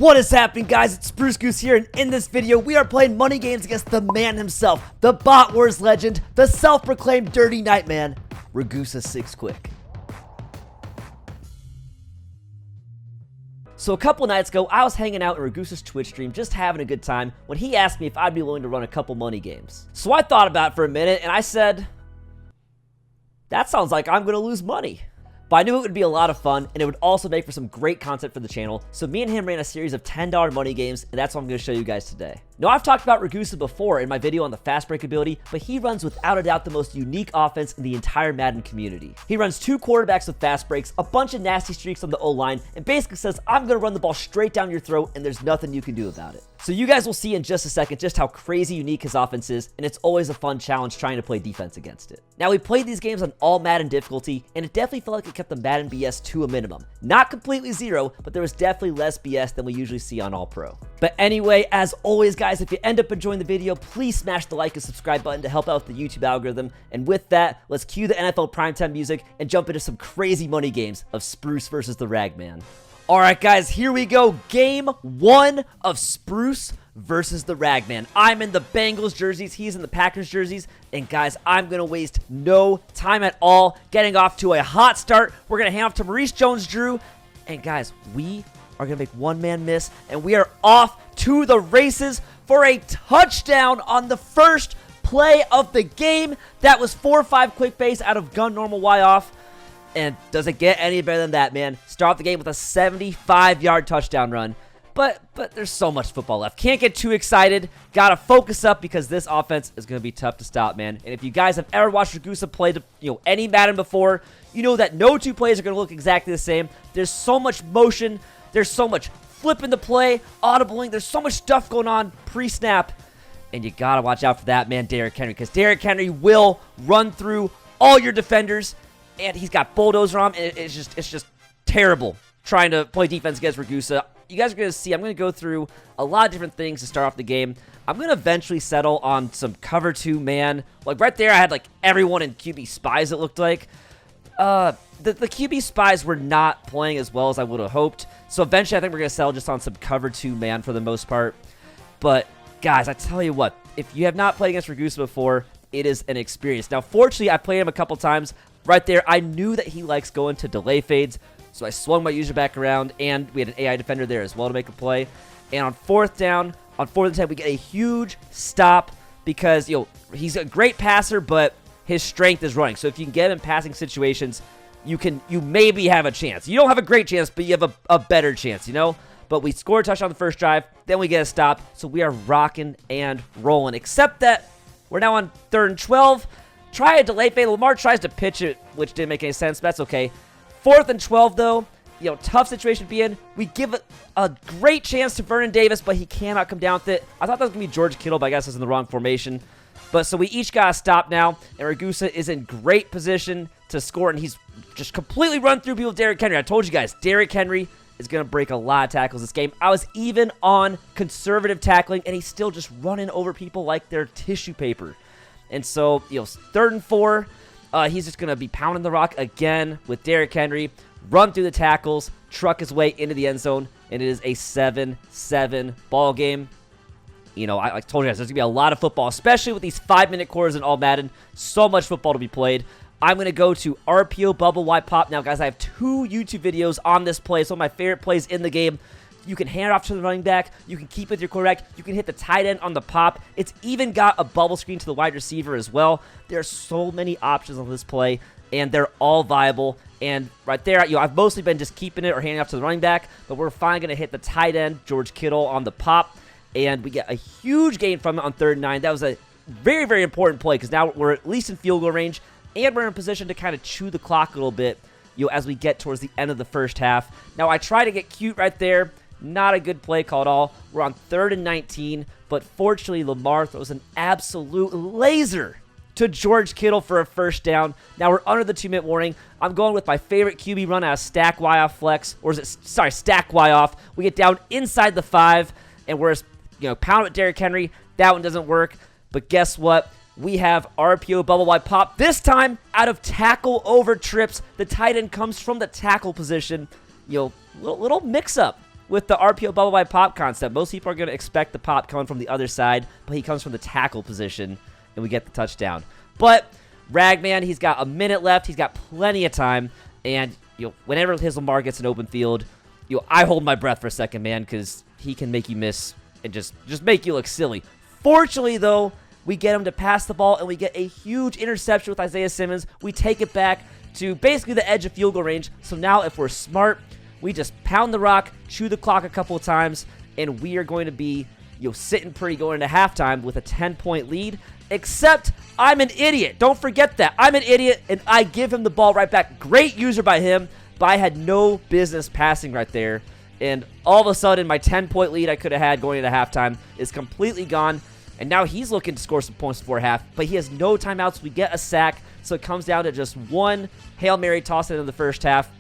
What is happening, guys? It's Spruce Goose here, and in this video, we are playing money games against the man himself, the Bot Wars legend, the self-proclaimed Dirty Nightman, Ragusa6Quick. So a couple nights ago, I was hanging out in Ragusa's Twitch stream, just having a good time, when he asked me if I'd be willing to run a couple money games. So I thought about it for a minute, and I said, that sounds like I'm gonna lose money. But I knew it would be a lot of fun, and it would also make for some great content for the channel, so me and him ran a series of $10 money games, and that's what I'm going to show you guys today. Now, I've talked about Ragusa before in my video on the fast break ability, but he runs without a doubt the most unique offense in the entire Madden community. He runs 2 quarterbacks with fast breaks, a bunch of nasty streaks on the O-line, and basically says, I'm going to run the ball straight down your throat, and there's nothing you can do about it. So you guys will see in just a second just how crazy unique his offense is, and it's always a fun challenge trying to play defense against it. Now, we played these games on all Madden difficulty, and it definitely felt like it kept the Madden BS to a minimum. Not completely zero, but there was definitely less BS than we usually see on All Pro. But anyway, as always, guys, if you end up enjoying the video, please smash the like and subscribe button to help out with the YouTube algorithm. And with that, let's cue the NFL primetime music and jump into some crazy money games of Spruce versus the Ragman. Alright guys, here we go. Game 1 of Spruce versus the Ragman. I'm in the Bengals jerseys, he's in the Packers jerseys, and guys, I'm going to waste no time at all getting off to a hot start. We're going to hand off to Maurice Jones-Drew, and guys, we are going to make one man miss, and we are off to the races for a touchdown on the first play of the game. That was 4-5 quick base out of gun normal Y off. And does it get any better than that, man? Start off the game with a 75-yard touchdown run. But there's so much football left. Can't get too excited. Gotta focus up because this offense is gonna be tough to stop, man. And if you guys have ever watched Ragusa play any Madden before, you know that no 2 plays are gonna look exactly the same. There's so much motion. There's so much flipping the play, audibling. There's so much stuff going on pre-snap. And you gotta watch out for that man, Derrick Henry, because Derrick Henry will run through all your defenders. And he's got bulldozer on him, and it's just terrible trying to play defense against Ragusa. You guys are going to see, I'm going to go through a lot of different things to start off the game. I'm going to eventually settle on some cover 2 man. Like right there, I had like everyone in QB spies, it looked like. The QB spies were not playing as well as I would have hoped. So eventually, I think we're going to settle just on some cover 2 man for the most part. But guys, I tell you what, if you have not played against Ragusa before, it is an experience. Now, fortunately, I played him a couple times. Right there, I knew that he likes going to delay fades, so I swung my user back around, and we had an AI defender there as well to make a play. And on 4th down, on 4th and 10, we get a huge stop because, he's a great passer, but his strength is running. So if you can get him in passing situations, you maybe have a chance. You don't have a great chance, but you have a better chance, But we scored a touchdown on the first drive, then we get a stop, so we are rocking and rolling. Except that we're now on 3rd and 12. Try a delay fade. Lamar tries to pitch it, which didn't make any sense. But that's okay. 4th and 12, though. Tough situation to be in. We give it a great chance to Vernon Davis, but he cannot come down with it. I thought that was going to be George Kittle, but I guess it's in the wrong formation. But so we each got a stop now, and Ragusa is in great position to score, and he's just completely run through people with Derrick Henry. I told you guys, Derrick Henry is going to break a lot of tackles this game. I was even on conservative tackling, and he's still just running over people like they're tissue paper. And so, 3rd and 4, he's just going to be pounding the rock again with Derrick Henry, run through the tackles, truck his way into the end zone, and it is a 7-7 ball game. I told you guys, there's going to be a lot of football, especially with these 5-minute quarters in All Madden. So much football to be played. I'm going to go to RPO Bubble Y Pop. Now, guys, I have 2 YouTube videos on this play. It's one of my favorite plays in the game. You can hand it off to the running back. You can keep with your quarterback. You can hit the tight end on the pop. It's even got a bubble screen to the wide receiver as well. There are so many options on this play, and they're all viable. And right there, I've mostly been just keeping it or handing it off to the running back, but we're finally going to hit the tight end, George Kittle, on the pop, and we get a huge gain from it on 3rd and 9. That was a very, very important play because now we're at least in field goal range, and we're in a position to kind of chew the clock a little bit, as we get towards the end of the first half. Now, I try to get cute right there. Not a good play call at all. We're on 3rd and 19, but fortunately, Lamar throws an absolute laser to George Kittle for a first down. Now we're under the 2-minute warning. I'm going with my favorite QB run out of stack Y off flex, stack Y off. We get down inside the 5, and we're pound with Derrick Henry. That one doesn't work, but guess what? We have RPO Bubble Y Pop. This time, out of tackle over trips, the tight end comes from the tackle position. Little mix-up with the RPO bubble by pop concept. Most people are going to expect the pop coming from the other side, but he comes from the tackle position, and we get the touchdown. But Ragman, he's got a minute left. He's got plenty of time, and whenever his Lamar gets an open field, I hold my breath for a second, man, because he can make you miss and just make you look silly. Fortunately, though, we get him to pass the ball, and we get a huge interception with Isaiah Simmons. We take it back to basically the edge of field goal range. So now if we're smart, we just pound the rock, chew the clock a couple of times, and we are going to be sitting pretty going into halftime with a 10-point lead. Except I'm an idiot. Don't forget that. I'm an idiot, and I give him the ball right back. Great user by him, but I had no business passing right there. And all of a sudden, my 10-point lead I could have had going into halftime is completely gone. And now he's looking to score some points before half, but he has no timeouts. We get a sack, so it comes down to just one Hail Mary toss in the first half.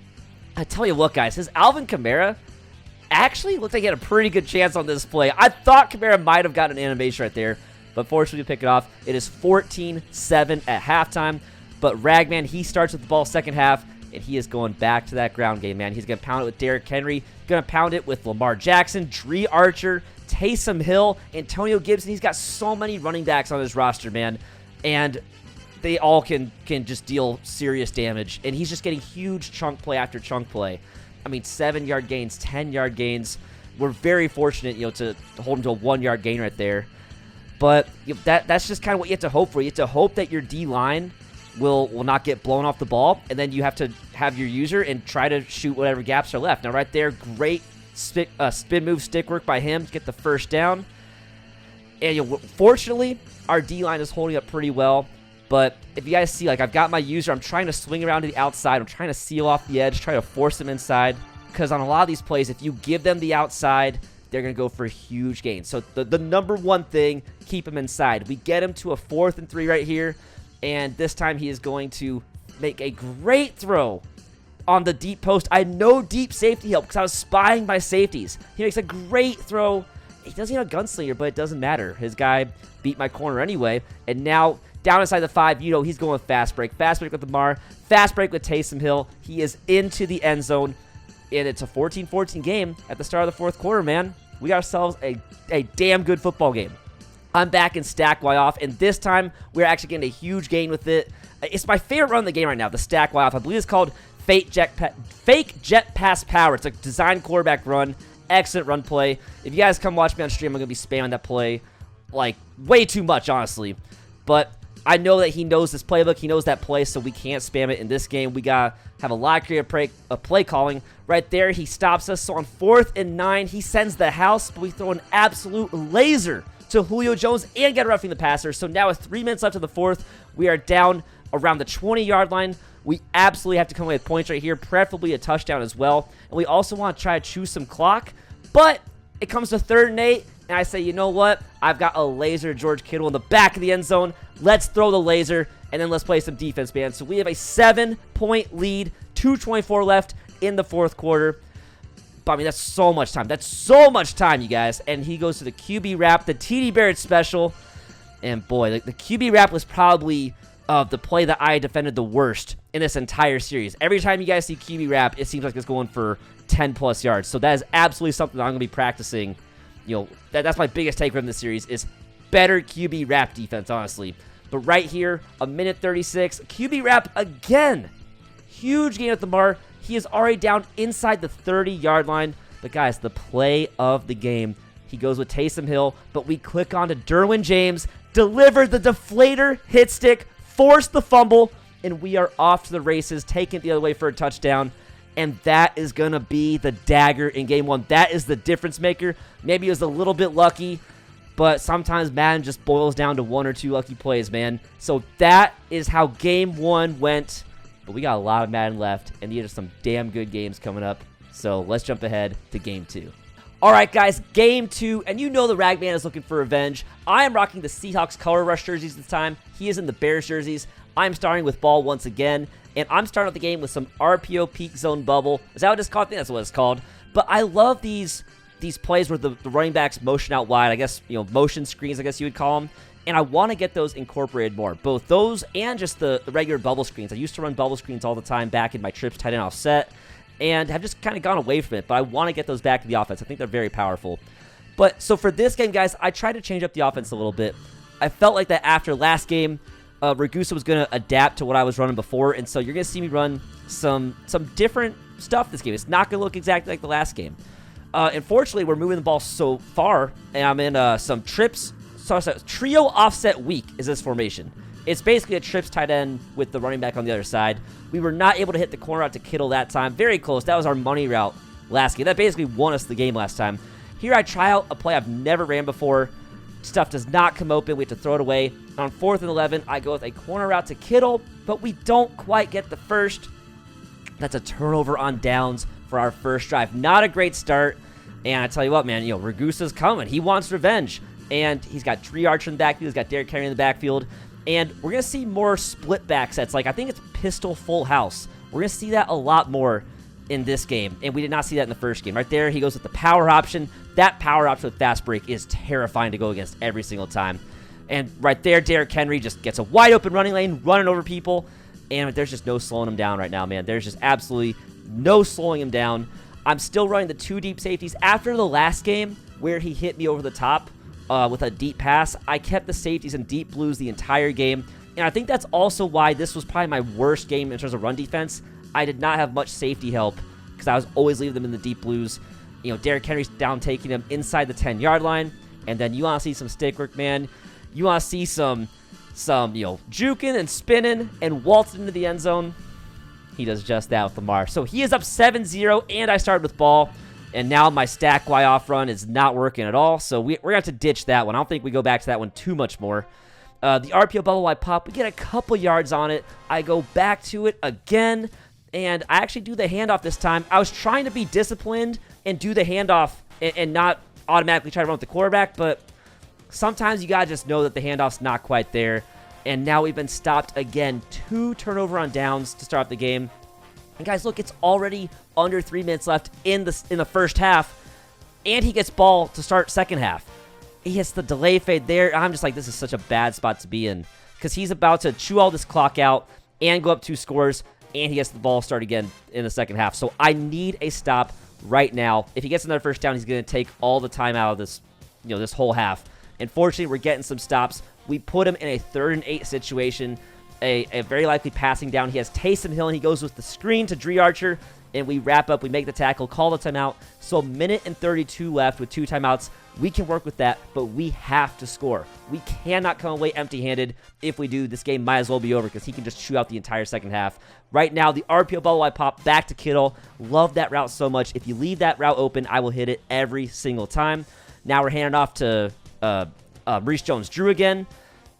I tell you what, guys, his Alvin Kamara actually looked like he had a pretty good chance on this play. I thought Kamara might have gotten an animation right there, but fortunately we pick it off. It is 14-7 at halftime, but Ragman, he starts with the ball second half, and he is going back to that ground game, man. He's going to pound it with Derrick Henry, going to pound it with Lamar Jackson, Dree Archer, Taysom Hill, Antonio Gibson. He's got so many running backs on his roster, man, and they all can just deal serious damage, and he's just getting huge chunk play after chunk play. I mean, 7-yard gains, 10-yard gains. We're very fortunate, to hold him to a 1-yard gain right there, but that's just kind of what you have to hope for. You have to hope that your D-line will not get blown off the ball, and then you have to have your user and try to shoot whatever gaps are left. Now, right there, great spin move stick work by him to get the first down. And fortunately, our D-line is holding up pretty well. But if you guys see, I've got my user, I'm trying to swing around to the outside. I'm trying to seal off the edge, try to force them inside. Because on a lot of these plays, if you give them the outside, they're going to go for huge gains. So the number one thing, keep them inside. We get him to a 4th and 3 right here. And this time he is going to make a great throw on the deep post. I had no deep safety help because I was spying my safeties. He makes a great throw. He doesn't have a gunslinger, but it doesn't matter. His guy beat my corner anyway. And now down inside the 5, he's going fast break. Fast break with Lamar. Fast break with Taysom Hill. He is into the end zone. And it's a 14-14 game at the start of the 4th quarter, man. We got ourselves a damn good football game. I'm back in stack Y off, and this time we're actually getting a huge gain with it. It's my favorite run in the game right now, the stack Y off. I believe it's called Fake Jet Pass Power. It's a design quarterback run. Excellent run play. If you guys come watch me on stream, I'm going to be spamming that play way too much, honestly. But I know that he knows this playbook. He knows that play, so we can't spam it in this game. We got to have a lot of creative play calling. Right there, he stops us. So on 4th and 9, he sends the house, but we throw an absolute laser to Julio Jones and get roughing the passer. So now with 3 minutes left in the 4th, we are down around the 20-yard line. We absolutely have to come away with points right here, preferably a touchdown as well. And we also want to try to chew some clock, but it comes to 3rd and 8, and I say, you know what? I've got a laser George Kittle in the back of the end zone. Let's throw the laser, and then let's play some defense, man. So we have a 7-point lead, 2:24 left in the 4th quarter. But I mean, that's so much time. That's so much time, you guys. And he goes to the QB wrap, the TD Barrett special. And boy, the QB wrap was probably the play that I defended the worst in this entire series. Every time you guys see QB wrap, it seems like it's going for 10+ yards. So that is absolutely something that I'm going to be practicing. That's my biggest take from this series is better QB wrap defense, honestly. But right here, a minute 36, QB wrap again. Huge gain at the mark. He is already down inside the 30-yard line. But guys, the play of the game, he goes with Taysom Hill, but we click on to Derwin James, delivered the deflator hit stick, forced the fumble, and we are off to the races, taking it the other way for a touchdown. And that is going to be the dagger in game 1. That is the difference maker. Maybe it was a little bit lucky, but sometimes Madden just boils down to 1 or 2 lucky plays, man. So that is how game 1 went. But we got a lot of Madden left, and these are some damn good games coming up. So let's jump ahead to game 2. All right, guys, game 2, and you know the Ragman is looking for revenge. I am rocking the Seahawks color rush jerseys this time. He is in the Bears jerseys. I'm starting with ball once again, and I'm starting out the game with some RPO peak zone bubble. Is that what it's called? I think that's what it's called. But I love these plays where the running backs motion out wide. I guess, motion screens, I guess you would call them. And I want to get those incorporated more. Both those and just the regular bubble screens. I used to run bubble screens all the time back in my trips tight end offset. and have just kind of gone away from it. But I want to get those back to the offense. I think they're very powerful. But so for this game, guys, I tried to change up the offense a little bit. I felt like that after last game, Ragusa was going to adapt to what I was running before, and so you're going to see me run some different stuff this game. It's not going to look exactly like the last game. Unfortunately, we're moving the ball so far, and I'm in some trips. So trio offset weak is this formation. It's basically a trips tight end with the running back on the other side. We were not able to hit the corner route to Kittle that time. Very close. That was our money route last game. That basically won us the game last time. Here I try out a play I've never ran before. Stuff does not come open. We have to throw it away. On 4th and 11, I go with a corner route to Kittle, but we don't quite get the first. That's a turnover on downs for our first drive. Not a great start. And I tell you what, man, Ragusa's coming. He wants revenge. And he's got Tree Archer in the backfield. He's got Derrick Henry in the backfield. And we're going to see more split back sets. Like, I think it's pistol full house. We're going to see that a lot more in this game. And we did not see that in the first game. Right there, he goes with the power option. That power option with fast break is terrifying to go against every single time. And right there, Derrick Henry just gets a wide open running lane, running over people. And there's just no slowing him down right now, man. There's just absolutely no slowing him down. I'm still running the 2 deep safeties. After the last game where he hit me over the top with a deep pass, I kept the safeties in deep blues the entire game. And I think that's also why this was probably my worst game in terms of run defense. I did not have much safety help because I was always leaving them in the deep blues. Derrick Henry's down taking him inside the 10-yard line. And then you want to see some stick work, man. You want to see some juking and spinning and waltzing into the end zone. He does just that with Lamar. So he is up 7-0, and I started with ball. And now my stack Y off run is not working at all. So we're going to have to ditch that one. I don't think we go back to that one too much more. The RPO bubble I pop, we get a couple yards on it. I go back to it again, and I actually do the handoff this time. I was trying to be disciplined and do the handoff and not automatically try to run with the quarterback, but sometimes you got to just know that the handoff's not quite there. And now we've been stopped again. 2 turnover on downs to start the game. And guys, look, it's already under 3 minutes left in the first half. And he gets ball to start second half. He hits the delay fade there. I'm just like, this is such a bad spot to be in. Because he's about to chew all this clock out and go up 2 scores. And he gets the ball start again in the second half. So I need a stop right now. If he gets another first down, he's going to take all the time out of this, this whole half. Unfortunately, we're getting some stops. We put him in a 3rd and 8 situation, a very likely passing down. He has Taysom Hill, and he goes with the screen to Tree Archer, and we wrap up. We make the tackle, call the timeout. So a minute and 32 left with 2 timeouts. We can work with that, but we have to score. We cannot come away empty-handed. If we do, this game might as well be over because he can just chew out the entire second half. Right now, the RPO bubble I pop back to Kittle. Love that route so much. If you leave that route open, I will hit it every single time. Now we're handing off to Maurice Jones-Drew again.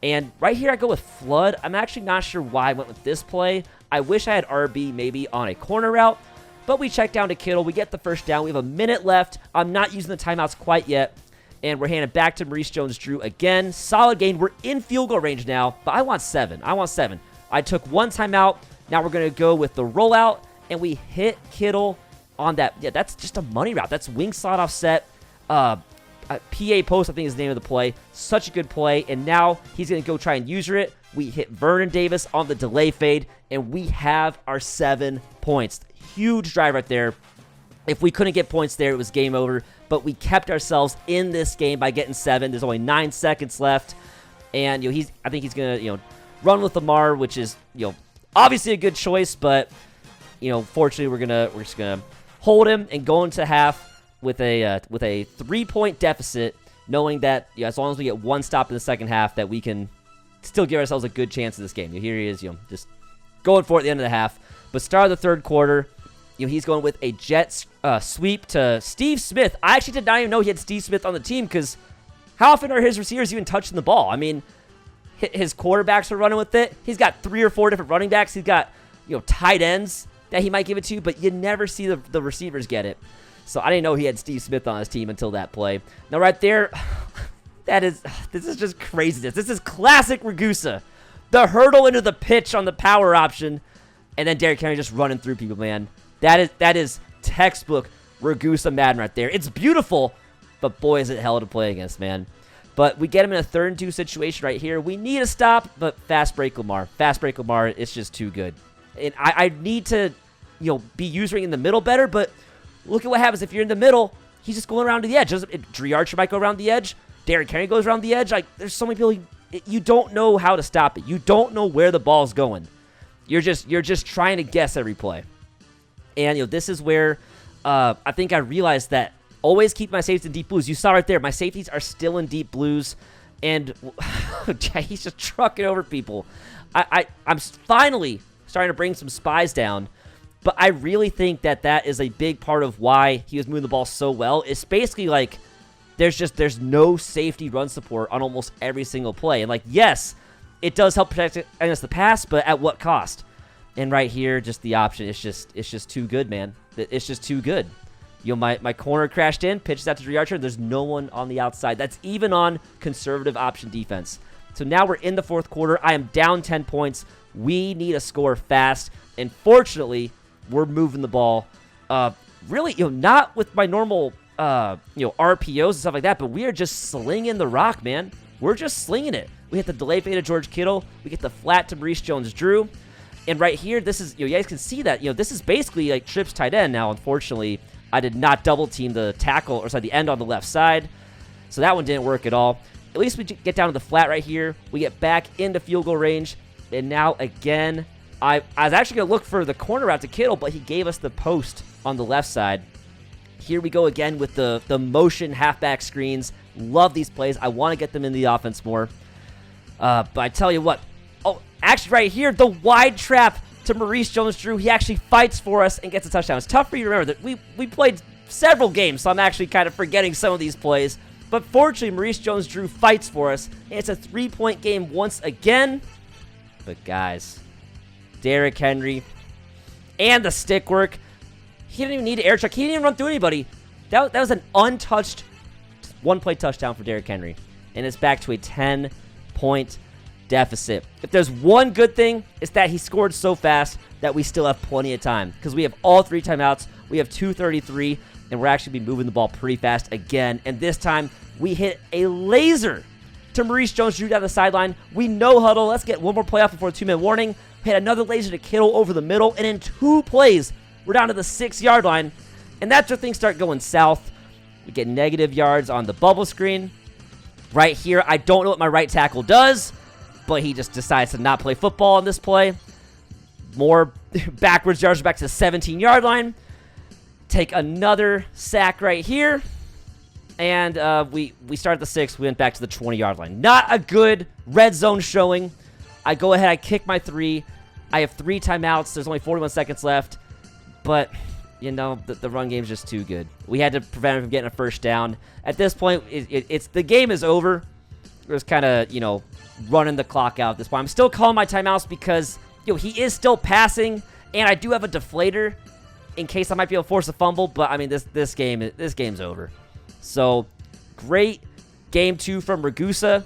And right here I go with Flood. I'm actually not sure why I went with this play. I wish I had RB maybe on a corner route. But we check down to Kittle. We get the first down. We have a minute left. I'm not using the timeouts quite yet. And we're handing back to Maurice Jones-Drew again. Solid gain. We're in field goal range now. But I want 7. I took 1 timeout. Now we're going to go with the rollout. And we hit Kittle on that. Yeah, that's just a money route. That's wing slot offset. PA post, I think is the name of the play. Such a good play. And now he's going to go try and user it. We hit Vernon Davis on the delay fade. And we have our 7 points. Huge drive right there. If we couldn't get points there, it was game over. But we kept ourselves in this game by getting 7. There's only 9 seconds left. And I think he's going to run with Lamar, which is obviously a good choice. But fortunately, we're just gonna hold him and go into half with a 3-point deficit, knowing that as long as we get 1 stop in the second half, that we can still give ourselves a good chance in this game. Here he is, just going for it at the end of the half. But start of the third quarter, he's going with a jet sweep to Steve Smith. I actually did not even know he had Steve Smith on the team because how often are his receivers even touching the ball? I mean, his quarterbacks are running with it. He's got 3 or 4 different running backs. He's got tight ends that he might give it to, but you never see the receivers get it. So I didn't know he had Steve Smith on his team until that play. Now right there, this is just craziness. This is classic Ragusa. The hurdle into the pitch on the power option, and then Derrick Henry just running through people, man. That is textbook Ragusa Madden right there. It's beautiful, but boy is it hell to play against, man. But we get him in a 3rd and 2 situation right here. We need a stop, but fast break Lamar. Fast break Lamar, it's just too good. And I need to be using in the middle better, but look at what happens if you're in the middle. He's just going around to the edge. Dre Archer might go around the edge. Derrick Henry goes around the edge. Like, there's so many people, you don't know how to stop it. You don't know where the ball's going. You're just trying to guess every play. And, this is where I think I realized that always keep my safeties in deep blues. You saw right there, my safeties are still in deep blues. And he's just trucking over people. I'm finally starting to bring some spies down. But I really think that is a big part of why he was moving the ball so well. It's basically like there's no safety run support on almost every single play. And like, yes, it does help protect against the pass, but at what cost? And right here, just the option, it's just too good, man. It's just too good. My corner crashed in, pitches out to Dre Archer. There's no one on the outside. That's even on conservative option defense. So now we're in the fourth quarter. I am down 10 points. We need a score fast. And fortunately, we're moving the ball. Really, not with my normal, RPOs and stuff like that, but we are just slinging the rock, man. We're just slinging it. We hit the delay fade to George Kittle. We get the flat to Maurice Jones-Drew. And right here, this is, you guys can see that, this is basically like trips tight end. Now, unfortunately, I did not double team the tackle, or sorry, the end on the left side. So that one didn't work at all. At least we get down to the flat right here. We get back into field goal range. And now, again, I was actually going to look for the corner route to Kittle, but he gave us the post on the left side. Here we go again with the motion halfback screens. Love these plays. I want to get them in the offense more. But I tell you what. Oh, actually right here, the wide trap to Maurice Jones-Drew. He actually fights for us and gets a touchdown. It's tough for you to remember that we played several games, so I'm actually kind of forgetting some of these plays. But fortunately, Maurice Jones-Drew fights for us. And it's a 3-point game once again. But guys, Derrick Henry and the stick work. He didn't even need to air check. He didn't even run through anybody. That was an untouched one-play touchdown for Derrick Henry. And it's back to a 10-point deficit. If there's one good thing, it's that he scored so fast that we still have plenty of time. Because we have all 3 timeouts. We have 2:33. And we're actually be moving the ball pretty fast again. And this time, we hit a laser to Maurice Jones-Drew down the sideline. We no huddle. Let's get one more play off before the 2-minute warning. We hit another laser to Kittle over the middle. And in 2 plays, we're down to the 6-yard line. And that's where things start going south. We get negative yards on the bubble screen. Right here, I don't know what my right tackle does, but he just decides to not play football on this play. More backwards yards back to the 17-yard line. Take another sack right here. And we start at the 6. We went back to the 20-yard line. Not a good red zone showing. I go ahead. I kick my 3. I have 3 timeouts. There's only 41 seconds left. But, the run game's just too good. We had to prevent him from getting a first down. At this point, it's the game is over. We're just kind of, running the clock out at this point. I'm still calling my timeouts because, he is still passing. And I do have a deflator in case I might be able to force a fumble. But, I mean, this game's over. So, great game 2 from Ragusa.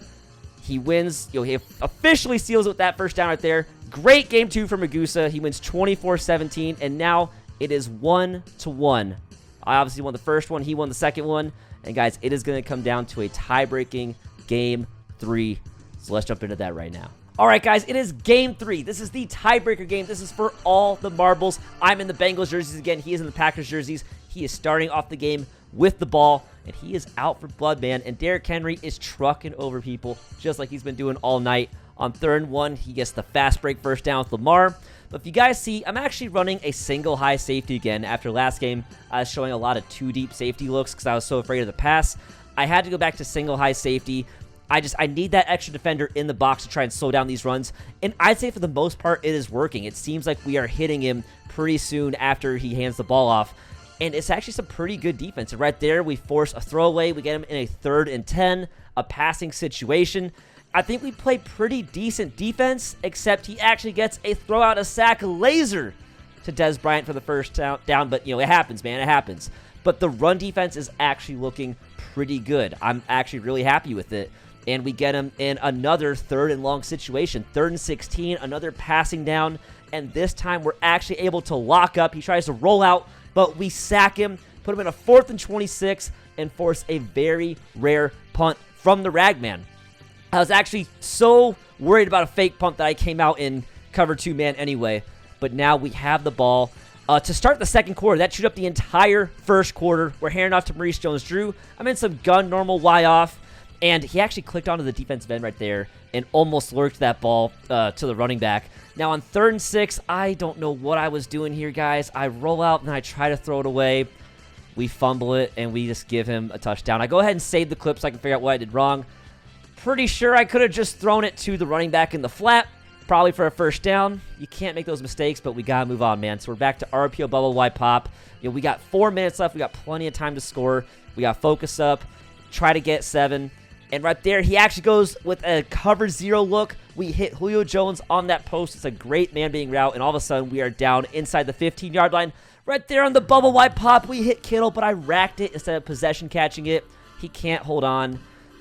He wins. He officially seals it with that first down right there. Great game 2 from Ragusa. He wins 24-17, and now it is 1-1. I obviously won the first one. He won the second one. And, guys, it is going to come down to a tie-breaking game 3. So, let's jump into that right now. All right, guys, it is game 3. This is the tiebreaker game. This is for all the marbles. I'm in the Bengals jerseys again. He is in the Packers jerseys. He is starting off the game with the ball, and he is out for blood, man. And Derrick Henry is trucking over people just like he's been doing all night. On 3rd and 1, he gets the fast break first down with Lamar. But if you guys see, I'm actually running a single high safety again. After last game, I was showing a lot of 2 deep safety looks because I was so afraid of the pass. I had to go back to single high safety. I need that extra defender in the box to try and slow down these runs. And I'd say for the most part, it is working. It seems like we are hitting him pretty soon after he hands the ball off. And it's actually some pretty good defense. And right there, we force a throwaway. We get him in a 3rd and 10, a passing situation. I think we play pretty decent defense, except he actually gets a throw out a sack laser to Dez Bryant for the first down. But, it happens, man. It happens. But the run defense is actually looking pretty good. I'm actually really happy with it. And we get him in another 3rd and long situation. 3rd and 16, another passing down. And this time we're actually able to lock up. He tries to roll out, but we sack him, put him in a 4th and 26, and force a very rare punt from the Ragman. I was actually so worried about a fake punt that I came out in cover 2 man anyway. But now we have the ball. To start the second quarter, that chewed up the entire first quarter. We're handing off to Maurice Jones-Drew. I'm in some gun normal Y-off, and he actually clicked onto the defensive end right there and almost lurked that ball to the running back. Now on 3rd and 6, I don't know what I was doing here, guys. I roll out, and I try to throw it away. We fumble it, and we just give him a touchdown. I go ahead and save the clip so I can figure out what I did wrong. Pretty sure I could have just thrown it to the running back in the flat, probably for a first down. You can't make those mistakes, but we got to move on, man. So we're back to RPO bubble Y pop. You know, we got 4 minutes left. We got plenty of time to score. We got focus up, try to get 7. And right there, he actually goes with a cover 0 look. We hit Julio Jones on that post. It's a great man-beating route, and all of a sudden, we are down inside the 15-yard line. Right there on the bubble Y pop, we hit Kittle, but I racked it instead of possession catching it. He can't hold on,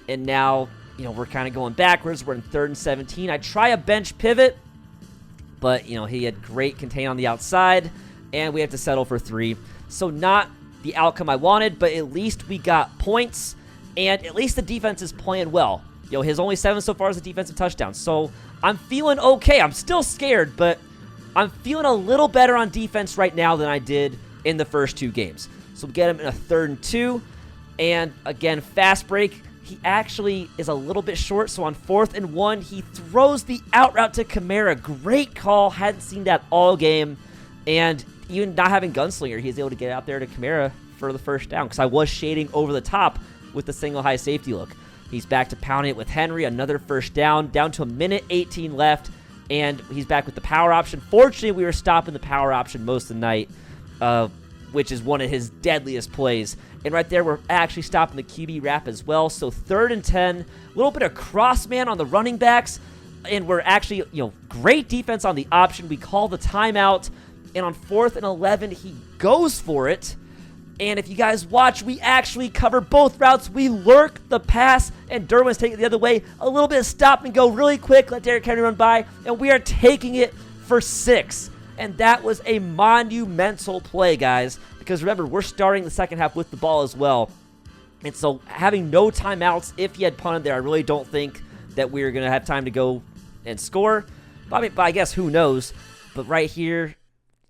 and now, you know, we're kind of going backwards. We're in 3rd and 17. I try a bench pivot, but, you know, he had great contain on the outside, and we have to settle for 3. So not the outcome I wanted, but at least we got points, and at least the defense is playing well. You know, his only 7 so far is a defensive touchdown. So I'm feeling okay. I'm still scared, but I'm feeling a little better on defense right now than I did in the first 2 games. So we get him in a 3rd and 2, and again, fast break. He actually is a little bit short, so on 4th and 1, he throws the out route to Kamara. Great call. Hadn't seen that all game. And even not having Gunslinger, he's able to get out there to Kamara for the first down because I was shading over the top with the single high safety look. He's back to pounding it with Henry. Another first down to a minute 18 left, and he's back with the power option. Fortunately, we were stopping the power option most of the night, which is one of his deadliest plays. And right there, we're actually stopping the QB wrap as well. So 3rd and 10, a little bit of cross man on the running backs, and we're actually, you know, great defense on the option. We call the timeout, and on 4th and 11, he goes for it. And if you guys watch, we actually cover both routes. We lurk the pass, and Derwin's taking it the other way. A little bit of stop and go really quick, let Derrick Henry run by, and we are taking it for 6. And that was a monumental play, guys, because remember, we're starting the second half with the ball as well. And so having no timeouts, if he had punted there, I really don't think that we were going to have time to go and score. But I guess who knows. But right here,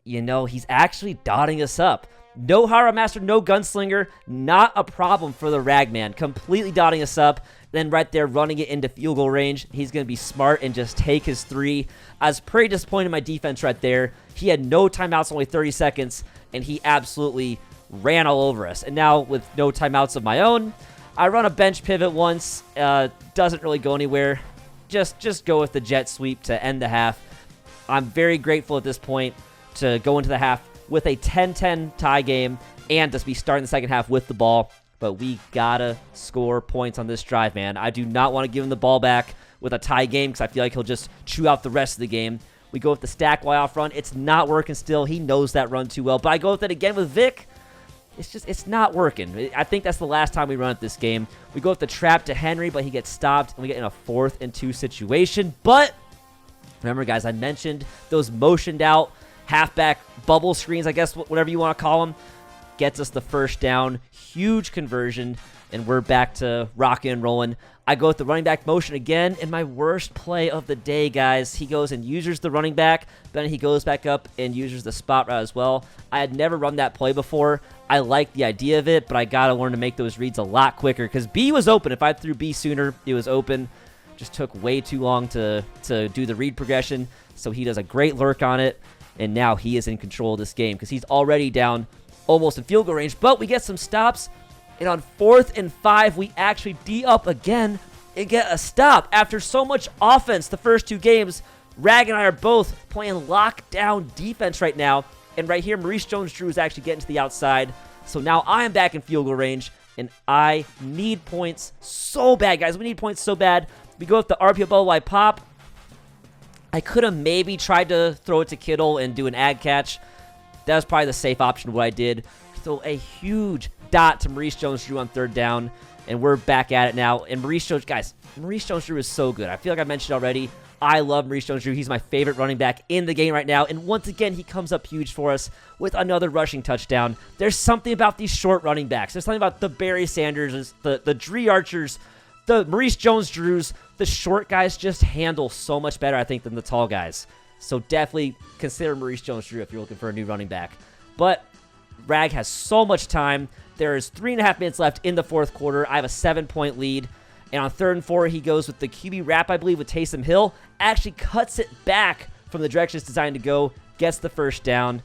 you know, he's actually dotting us up. No Hara Master, no Gunslinger, not a problem for the Ragman. Completely dotting us up. Then right there, running it into field goal range. He's going to be smart and just take his 3. I was pretty disappointed in my defense right there. He had no timeouts, only 30 seconds, and he absolutely ran all over us. And now with no timeouts of my own, I run a bench pivot once. Doesn't really go anywhere. Just go with the jet sweep to end the half. I'm very grateful at this point to go into the half with a 10-10 tie game and to be starting the second half with the ball. But we gotta score points on this drive, man. I do not want to give him the ball back with a tie game because I feel like he'll just chew out the rest of the game. We go with the stack Y off run. It's not working still. He knows that run too well. But I go with it again with Vic. It's not working. I think that's the last time we run it this game. We go with the trap to Henry, but he gets stopped, and we get in a 4th and 2 situation. But remember, guys, I mentioned those motioned out halfback bubble screens, I guess, whatever you want to call them, gets us the first down. Huge conversion, and we're back to rocking and rolling. I go with the running back motion again, and my worst play of the day, guys. He goes and uses the running back, then he goes back up and uses the spot route as well. I had never run that play before. I like the idea of it, but I got to learn to make those reads a lot quicker because B was open. If I threw B sooner, it was open. Just took way too long to do the read progression, so he does a great lurk on it. And now he is in control of this game because he's already down almost in field goal range. But we get some stops. And on 4th and 5, we actually D up again and get a stop. After so much offense the first 2 games, Rag and I are both playing lockdown defense right now. And right here, Maurice Jones-Drew is actually getting to the outside. So now I am back in field goal range. And I need points so bad, guys. We need points so bad. We go with the RPO bubble Y pop. I could have maybe tried to throw it to Kittle and do an ag catch. That was probably the safe option of what I did. Throw a huge dot to Maurice Jones-Drew on 3rd down, and we're back at it now. And Maurice Jones-Drew is so good. I feel like I mentioned already, I love Maurice Jones-Drew. He's my favorite running back in the game right now. And once again, he comes up huge for us with another rushing touchdown. There's something about these short running backs. There's something about the Barry Sanders, the Dree Archers, the Maurice Jones-Drews. The short guys just handle so much better, I think, than the tall guys. So definitely consider Maurice Jones-Drew if you're looking for a new running back. But Rag has so much time. There is 3.5 minutes left in the fourth quarter. I have a 7-point lead. And on 3rd and 4, he goes with the QB wrap, I believe, with Taysom Hill. Actually cuts it back from the direction it's designed to go. Gets the first down.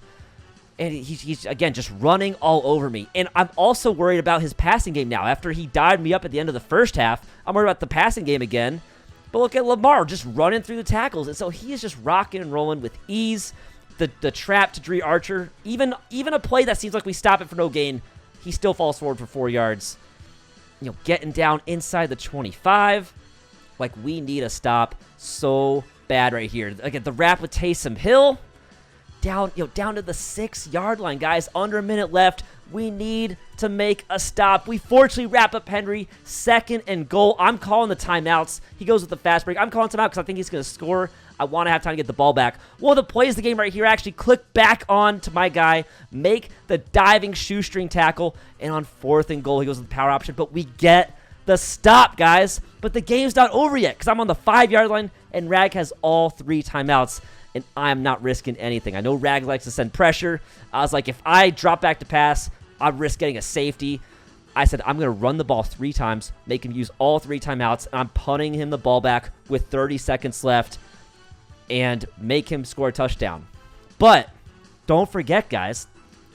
And he's, again, just running all over me. And I'm also worried about his passing game now. After he dialed me up at the end of the first half, I'm worried about the passing game again. But look at Lamar just running through the tackles. And so he is just rocking and rolling with ease. The trap to Dre Archer. Even a play that seems like we stop it for no gain, he still falls forward for 4 yards. You know, getting down inside the 25. Like, we need a stop so bad right here. Again, the wrap with Taysom Hill. Down to the 6-yard line, guys. Under a minute left. We need to make a stop. We fortunately wrap up Henry. 2nd and goal. I'm calling the timeouts. He goes with the fast break. I'm calling timeout because I think he's going to score. I want to have time to get the ball back. One of the plays of the game right here, actually click back on to my guy, make the diving shoestring tackle, and on 4th and goal, he goes with the power option. But we get the stop, guys. But the game's not over yet because I'm on the 5-yard line, and Rag has all 3 timeouts. And I'm not risking anything. I know Rag likes to send pressure. I was like, if I drop back to pass, I'd risk getting a safety. I said, I'm going to run the ball 3 times, make him use all 3 timeouts, and I'm punting him the ball back with 30 seconds left and make him score a touchdown. But don't forget, guys,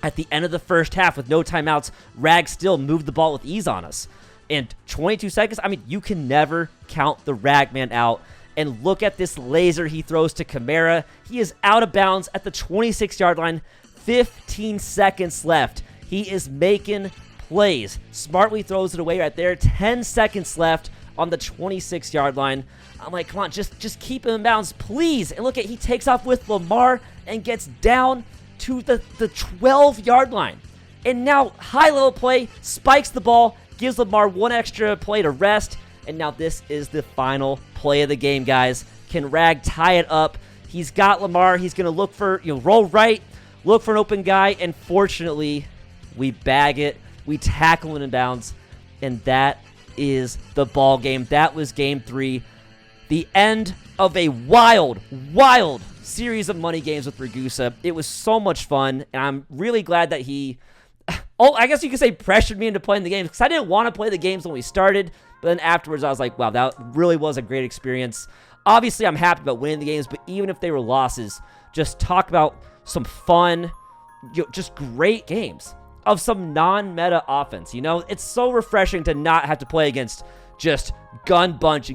at the end of the first half with no timeouts, Rag still moved the ball with ease on us. And 22 seconds, I mean, you can never count the Rag man out. And look at this laser he throws to Kamara. He is out of bounds at the 26-yard line. 15 seconds left. He is making plays. Smartly throws it away right there. 10 seconds left on the 26-yard line. I'm like, come on, just keep him in bounds, please. And look at, he takes off with Lamar and gets down to the 12-yard line. And now, high-level play, spikes the ball, gives Lamar 1 extra play to rest. And now this is the final play of the game, guys. Can Rag tie it up? He's got Lamar. He's going to look for, roll right, look for an open guy. And fortunately, we bag it. We tackle it in bounds. And that is the ball game. That was game 3. The end of a wild, wild series of money games with Ragusa. It was so much fun. And I'm really glad that he, I guess you could say pressured me into playing the games. Because I didn't want to play the games when we started. But then afterwards, I was like, wow, that really was a great experience. Obviously, I'm happy about winning the games, but even if they were losses, just talk about some fun, just great games of some non-meta offense. It's so refreshing to not have to play against just gun bunch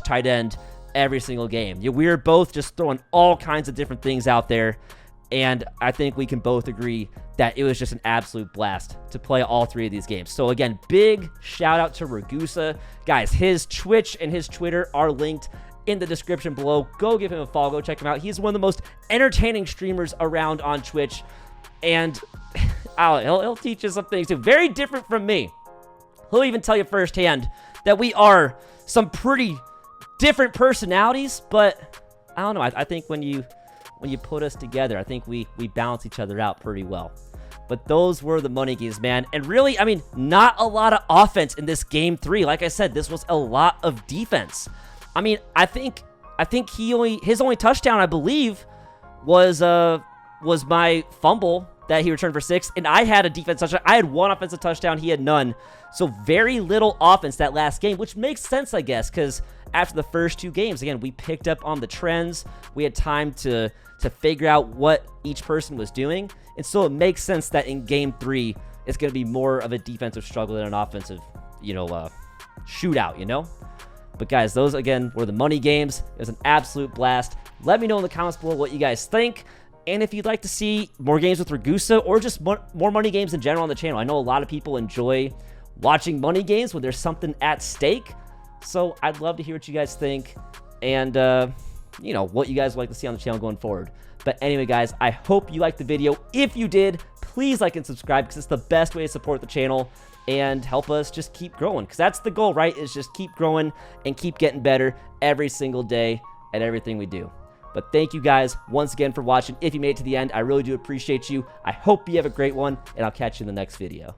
tight end every single game. We're both just throwing all kinds of different things out there. And I think we can both agree that it was just an absolute blast to play all 3 of these games. So again, big shout out to Ragusa. Guys, his Twitch and his Twitter are linked in the description below. Go give him a follow. Go check him out. He's one of the most entertaining streamers around on Twitch. And he'll teach us some things too. Very different from me. He'll even tell you firsthand that we are some pretty different personalities. But I don't know. I think when you put us together, I think we balance each other out pretty well. But those were the money games, man. And really, I mean, not a lot of offense in this game 3. Like I said, this was a lot of defense. I mean, I think his only touchdown, I believe, was my fumble that he returned for 6, and I had a defense touchdown. I had 1 offensive touchdown. He had none. So very little offense that last game, which makes sense, I guess, because after the first 2 games, again, we picked up on the trends. We had time to figure out what each person was doing. And so it makes sense that in game 3, it's going to be more of a defensive struggle than an offensive, shootout, But guys, those, again, were the money games. It was an absolute blast. Let me know in the comments below what you guys think. And if you'd like to see more games with Ragusa or just more money games in general on the channel. I know a lot of people enjoy watching money games when there's something at stake. So I'd love to hear what you guys think and, what you guys would like to see on the channel going forward. But anyway, guys, I hope you liked the video. If you did, please like and subscribe because it's the best way to support the channel and help us just keep growing. Because that's the goal, right? Is just keep growing and keep getting better every single day at everything we do. But thank you guys once again for watching. If you made it to the end, I really do appreciate you. I hope you have a great one, and I'll catch you in the next video.